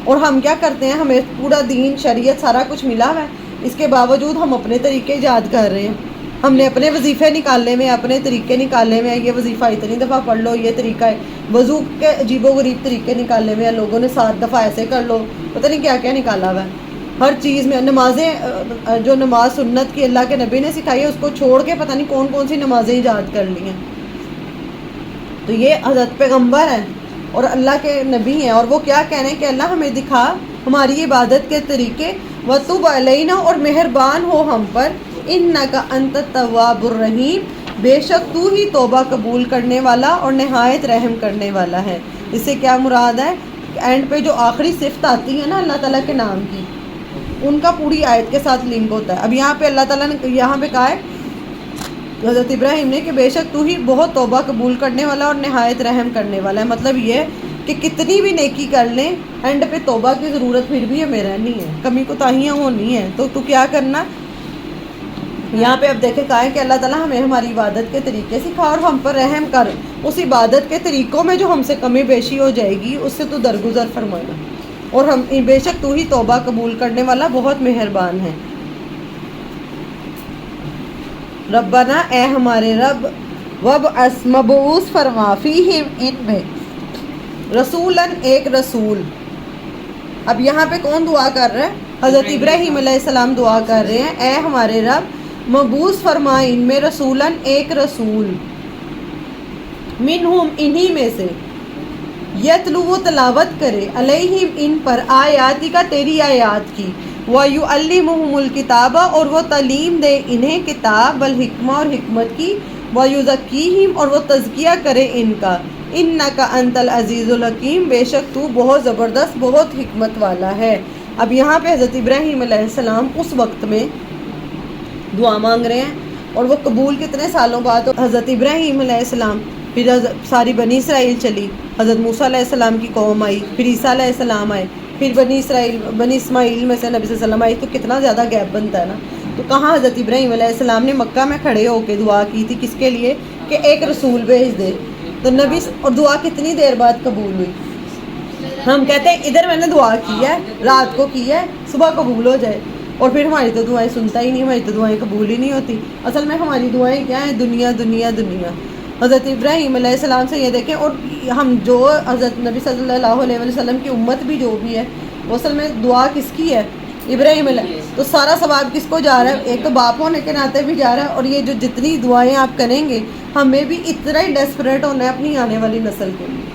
اور ہم کیا کرتے ہیں؟ ہمیں پورا دین، شریعت، سارا کچھ ملا ہوا ہے، اس کے باوجود ہم اپنے طریقے ایجاد کر رہے ہیں. ہم نے اپنے وظیفے نکالنے میں، اپنے طریقے نکالنے میں، یہ وظیفہ اتنی دفعہ پڑھ لو، یہ طریقہ ہے. وضو کے عجیب و غریب طریقے نکالنے میں لوگوں نے 7 دفعہ ایسے کر لو، پتہ نہیں کیا کیا نکالا ہوا ہے. ہر چیز میں نمازیں، جو نماز سنت کی اللہ کے نبی نے سکھائی ہے اس کو چھوڑ کے پتہ نہیں کون سی نمازیں ایجاد کر لی ہیں. تو یہ حضرت پیغمبر ہیں، اور اللہ کے نبی ہیں، اور وہ کیا کہہ رہے ہیں کہ اللہ ہمیں دکھا ہماری عبادت کے طریقے، وَتُبْ عَلَيْنَا، اور مہربان ہو ہم پر، إِنَّكَ أَنْتَ التَّوَّابُ الرَّحِيمُ، بے شک تو ہی توبہ قبول کرنے والا اور نہایت رحم کرنے والا ہے۔ اس سے کیا مراد ہے؟ اینڈ پہ جو آخری صفت آتی ہے نا اللہ تعالیٰ کے نام کی، ان کا پوری آیت کے ساتھ لنک ہوتا ہے۔ اب یہاں پہ اللہ تعالیٰ نے یہاں پہ کہا ہے حضرت ابراہیم نے کہ بے شک تو ہی بہت توبہ قبول کرنے والا اور نہایت رحم کرنے والا ہے۔ مطلب یہ ہے کہ کتنی بھی نیکی کر لیں، اینڈ پہ توبہ کی ضرورت پھر بھی ہمیں رہنی ہے، کمی کوتاہیاں ہونی ہیں، تو کیا کرنا؟ یہاں پہ اب دیکھیں کہا ہے کہ اللہ تعالیٰ ہمیں ہماری عبادت کے طریقے سکھا اور ہم پر رحم کر، اس عبادت کے طریقوں میں جو ہم سے کمی بیشی ہو جائے گی اس سے تو درگزر فرمانا، اور ہم بے شک تو ہی توبہ قبول کرنے والا بہت مہربان ہے۔ ربنا، اے ہمارے رب، وابعث، مبعوث فرما، فیہم، ان میں، رسولاً، ایک رسول۔ اب یہاں پہ کون دعا کر رہا ہے؟ حضرت ابراہیم علیہ السلام دعا کر رہے ہیں، اے ہمارے رب مبعوث فرما ان میں، رسولاً، ایک رسول، منہم، انہی میں سے، یتلو، وہ تلاوت کرے، علیہم، ان پر، آیاتی کا، تیری آیات کی، وَيُعَلِّمُهُمُ الْكِتَابَ، اور وہ تعلیم دے انہیں کتاب، والحکمہ، اور حکمت کی، وَيُزَكِّيهِمْ، اور وہ تزکیہ کرے ان کا، إِنَّكَ أَنْتَ الْعَزِيزُ الْحَكِيمُ، بے شک تو بہت زبردست، بہت حکمت والا ہے۔ اب یہاں پہ حضرت ابراہیم علیہ السلام اس وقت میں دعا مانگ رہے ہیں، اور وہ قبول کتنے سالوں بعد؟ حضرت ابراہیم علیہ السلام، پھر ساری بنی اسرائیل چلی، حضرت موسیٰ علیہ السلام کی قوم آئی، پھر عیسیٰ علیہ السلام آئے، پھر بنی اسماعیل میں سے نبی صلی اللہ علیہ وسلم آئی، تو کتنا زیادہ گیپ بنتا ہے نا۔ تو کہاں حضرت ابراہیم علیہ السلام نے مکہ میں کھڑے ہو کے دعا کی تھی، کس کے لیے؟ کہ ایک رسول بھیج دے، تو نبی، اور دعا کتنی دیر بعد قبول ہوئی؟ ہم کہتے ہیں ادھر میں نے دعا کی ہے، رات کو کی ہے، صبح قبول ہو جائے، اور پھر ہماری تو دعائیں سنتا ہی نہیں، ہماری تو دعائیں قبول ہی نہیں ہوتی۔ اصل میں ہماری دعائیں کیا ہیں؟ دنیا دنیا دنیا۔ حضرت ابراہیم علیہ السلام سے یہ دیکھیں، اور ہم جو حضرت نبی صلی اللہ علیہ وسلم کی امت بھی جو بھی ہے، وہ اصل میں دعا کس کی ہے؟ ابراہیم علیہ۔ تو سارا ثواب کس کو جا رہا ہے؟ ایک تو باپ ہونے کے ناطے بھی جا رہا ہے، اور یہ جو جتنی دعائیں آپ کریں گے، ہمیں بھی اتنا ہی ڈیسپریٹ ہونا ہے اپنی آنے والی نسل کے لیے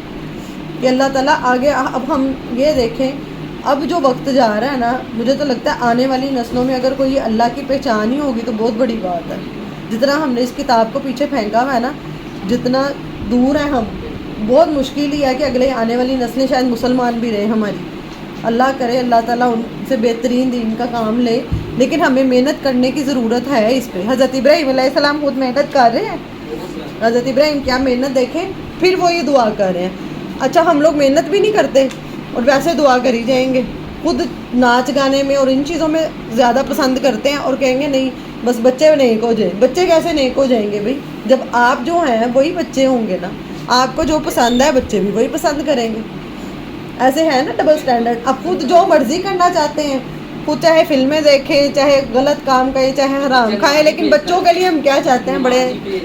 کہ اللہ تعالیٰ آگے۔ اب ہم یہ دیکھیں، اب جو وقت جا رہا ہے نا، مجھے تو لگتا ہے آنے والی نسلوں میں اگر کوئی اللہ کی پہچان ہی ہوگی تو بہت بڑی بات ہے۔ جتنا ہم نے اس کتاب کو پیچھے پھینکا ہوا ہے نا، جتنا دور ہیں ہم، بہت مشکل ہی ہے کہ اگلے آنے والی نسلیں شاید مسلمان بھی رہے ہماری۔ اللہ کرے اللہ تعالیٰ ان سے بہترین دین کا کام لے، لیکن ہمیں محنت کرنے کی ضرورت ہے اس پہ۔ حضرت ابراہیم علیہ السلام خود محنت کر رہے ہیں، حضرت ابراہیم کیا محنت دیکھیں، پھر وہ یہ دعا کر رہے ہیں۔ اچھا ہم لوگ محنت بھی نہیں کرتے اور ویسے دعا کری جائیں گے، خود ناچ گانے میں اور ان چیزوں میں زیادہ پسند کرتے ہیں، اور کہیں گے نہیں بس بچے نیک ہو جائیں۔ بچے کیسے نیک ہو جائیں گے بھائی؟ جب آپ جو ہیں وہی بچے ہوں گے نا، آپ کو جو پسند ہے بچے بھی وہی پسند کریں گے۔ ایسے ہے نا ڈبل سٹینڈرڈ۔ اب خود جو مرضی کرنا چاہتے ہیں، خود چاہے فلمیں دیکھیں، چاہے غلط کام کریں، چاہے حرام کھائیں، لیکن بچوں کے لیے ہم کیا چاہتے ہیں؟ بڑے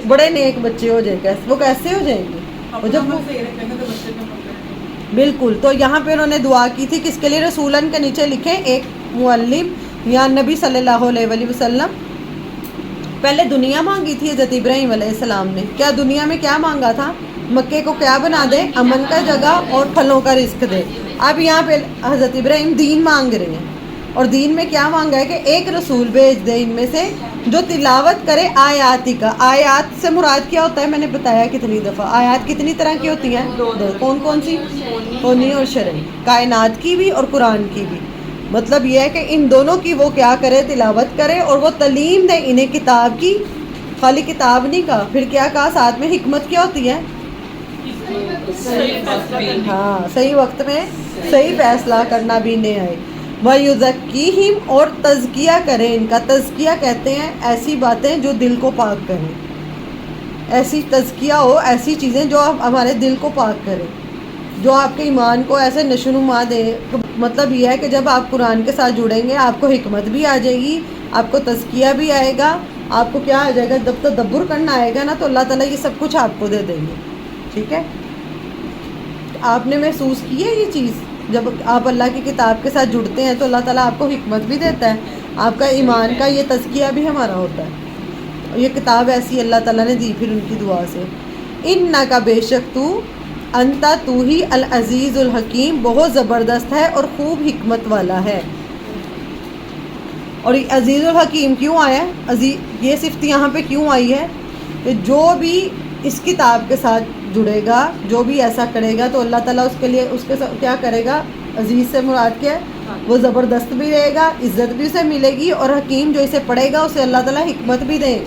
بڑے نیک بچے ہو جائیں۔ وہ کیسے ہو جائیں گے؟ وہ جب بالکل۔ تو یہاں پہ انہوں نے دعا کی تھی کس کے لیے؟ رسولن کے نیچے لکھیں ایک معلم یا نبی صلی اللہ علیہ وسلم۔ پہلے دنیا مانگی تھی حضرت ابراہیم علیہ السلام نے۔ کیا دنیا میں کیا مانگا تھا؟ مکے کو کیا بنا دے؟ امن کا جگہ اور پھلوں کا رزق دے۔ اب یہاں پہ حضرت ابراہیم دین مانگ رہے ہیں، اور دین میں کیا مانگا ہے کہ ایک رسول بھیج دے ان میں سے جو تلاوت کرے آیاتی کا۔ آیات سے مراد کیا ہوتا ہے؟ میں نے بتایا کتنی دفعہ، آیات کتنی طرح کی ہوتی ہیں؟ دو۔ کون کون سی؟ کونی اور شرعی، کائنات کی بھی اور قرآن کی بھی۔ مطلب یہ ہے کہ ان دونوں کی وہ کیا کرے؟ تلاوت کرے، اور وہ تعلیم دے انہیں کتاب کی۔ خالی کتاب نہیں کہا، پھر کیا کہا ساتھ میں؟ حکمت کیا ہوتی ہے؟ ہاں، صحیح وقت میں صحیح فیصلہ کرنا بھی نہیں آئے۔ وَيُزَكِّيهِمْ، اور تزکیہ کرے ان کا۔ تزکیہ کہتے ہیں ایسی باتیں جو دل کو پاک کریں، ایسی تزکیہ ہو، ایسی چیزیں جو ہمارے دل کو پاک کرے، جو آپ کے ایمان کو ایسے نشوونما دے۔ مطلب یہ ہے کہ جب آپ قرآن کے ساتھ جڑیں گے، آپ کو حکمت بھی آ جائے گی، آپ کو تزکیہ بھی آئے گا، آپ کو کیا آ جائے گا؟ جب تدبر کرنا آئے گا نا، تو اللہ تعالیٰ یہ سب کچھ آپ کو دے دیں گے۔ ٹھیک ہے؟ آپ نے محسوس کی ہے یہ چیز؟ جب آپ اللہ کی کتاب کے ساتھ جڑتے ہیں تو اللہ تعالیٰ آپ کو حکمت بھی دیتا ہے، آپ کا ایمان کا یہ تزکیہ بھی ہمارا ہوتا ہے۔ یہ کتاب ایسی اللہ تعالیٰ نے دی پھر ان کی دعا سے۔ انَّکَ، بے شک تو، انتا تو ہی العزیز الحکیم، بہت زبردست ہے اور خوب حکمت والا ہے. اور یہ عزیز الحکیم کیوں آیا ہے؟ یہ صفت یہاں پہ کیوں آئی ہے کہ جو بھی اس کتاب کے ساتھ جڑے گا، جو بھی ایسا کرے گا تو اللہ تعالیٰ اس کے لیے اس کے ساتھ کیا کرے گا؟ عزیز سے مراد کیا ہے؟ وہ زبردست بھی رہے گا، عزت بھی اسے ملے گی، اور حکیم جو اسے پڑھے گا اسے اللہ تعالیٰ حکمت بھی دے